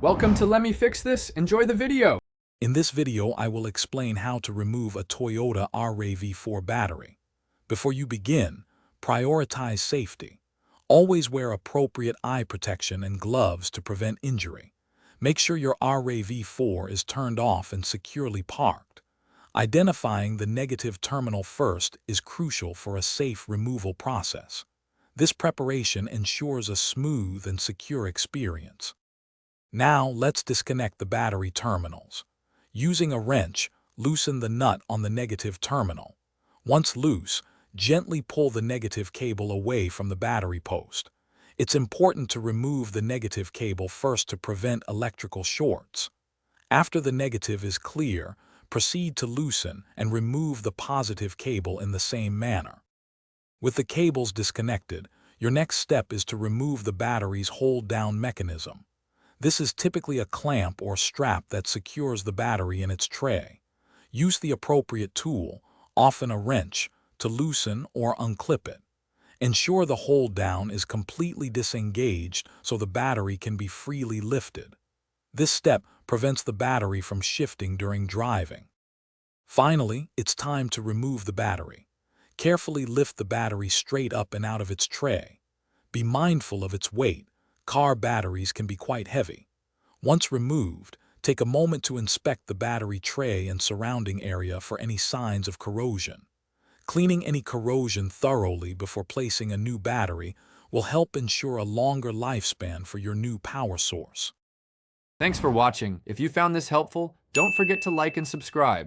Welcome to Let Me Fix This. Enjoy the video. In this video, I will explain how to remove a Toyota RAV4 battery. Before you begin, prioritize safety. Always wear appropriate eye protection and gloves to prevent injury. Make sure your RAV4 is turned off and securely parked. Identifying the negative terminal first is crucial for a safe removal process. This preparation ensures a smooth and secure experience. Now, let's disconnect the battery terminals. Using a wrench, loosen the nut on the negative terminal. Once loose, gently pull the negative cable away from the battery post. It's important to remove the negative cable first to prevent electrical shorts. After the negative is clear, proceed to loosen and remove the positive cable in the same manner. With the cables disconnected, your next step is to remove the battery's hold-down mechanism. This is typically a clamp or strap that secures the battery in its tray. Use the appropriate tool, often a wrench, to loosen or unclip it. Ensure the hold down is completely disengaged so the battery can be freely lifted. This step prevents the battery from shifting during driving. Finally, it's time to remove the battery. Carefully lift the battery straight up and out of its tray. Be mindful of its weight. Car batteries can be quite heavy. Once removed, take a moment to inspect the battery tray and surrounding area for any signs of corrosion. Cleaning any corrosion thoroughly before placing a new battery will help ensure a longer lifespan for your new power source. Thanks for watching. If you found this helpful, don't forget to like and subscribe.